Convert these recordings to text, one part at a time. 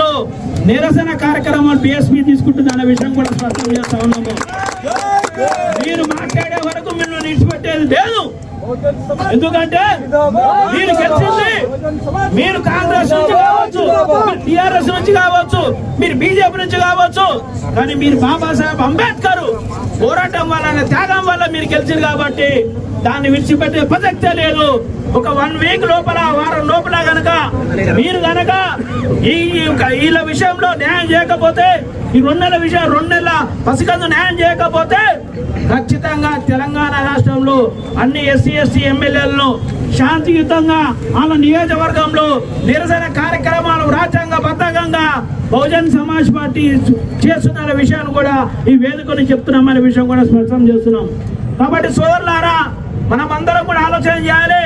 లో నిరసన కార్యక్రమాలు బీఎస్పీ తీసుకుంటుందన్న విషయం కూడా స్పష్టం చేస్తా ఉన్నాము. మీరు మాట్లాడే వరకు మిమ్మల్ని విడిచిపెట్టేది లేదు. ఎందుకంటే మీరు గెలిచింది మీరు కాంగ్రెస్ నుంచి కావచ్చు, టిఆర్ఎస్ నుంచి కావచ్చు, మీరు బీజేపీ నుంచి కావచ్చు, కానీ మీరు బాబాసాహెబ్ అంబేద్కర్ పోరాటం వల్ల త్యాగం వల్ల మీరు గెలిచింది కాబట్టి దాన్ని విడిచిపెట్టే ప్రసక్తే లేదు. ఒక 1 వీక్ లోపల వారం లోపల గనక మీరు గనక వీళ్ళ విషయంలో న్యాయం చేయకపోతే, ఈ 2 నెలల పసికందు న్యాయం చేయకపోతే ఖచ్చితంగా తెలంగాణ రాష్ట్రంలో అన్ని ఎస్సీ ఎస్టీ ఎమ్మెల్యేలను శాంతియుతంగా వాళ్ళ నియోజకవర్గంలో నిరసన కార్యక్రమాలు రాజ్యాంగబద్ధంగా బహుజన్ సమాజ్ పార్టీ చేస్తున్న విషయాన్ని కూడా ఈ వేదికను చెప్తున్నామనే విషయం కూడా స్పష్టం చేస్తున్నాం. కాబట్టి సోదరులారా, మనం అందరం కూడా ఆలోచన చేయాలి.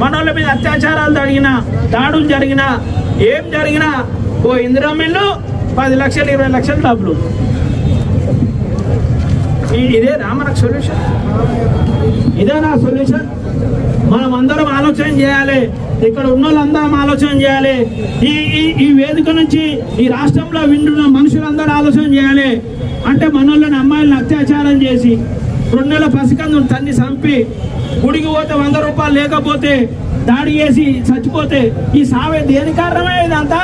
మన వాళ్ళ మీద అత్యాచారాలు జరిగినా, దాడులు జరిగినా, ఏం జరిగినా ఓ ఇందిరా మిల్లు 10 లక్షలు 20 లక్షలు డబ్బులు, ఇదేనా మనకు సొల్యూషన్? ఇదేనా సొల్యూషన్? మనం అందరం ఆలోచన చేయాలి. ఇక్కడ ఉన్న వాళ్ళందరం ఆలోచన చేయాలి. ఈ వేదిక నుంచి ఈ రాష్ట్రంలో వింటున్న మనుషులందరూ ఆలోచన చేయాలి. అంటే మన వాళ్ళని అమ్మాయిలను అత్యాచారం చేసి 2 నెలల పసికందును తన్ని చంపి గుడికి పోతే 100 రూపాయలు లేకపోతే దాడి చేసి చచ్చిపోతే ఈ సావే దేని కారణమే ఇదంతా?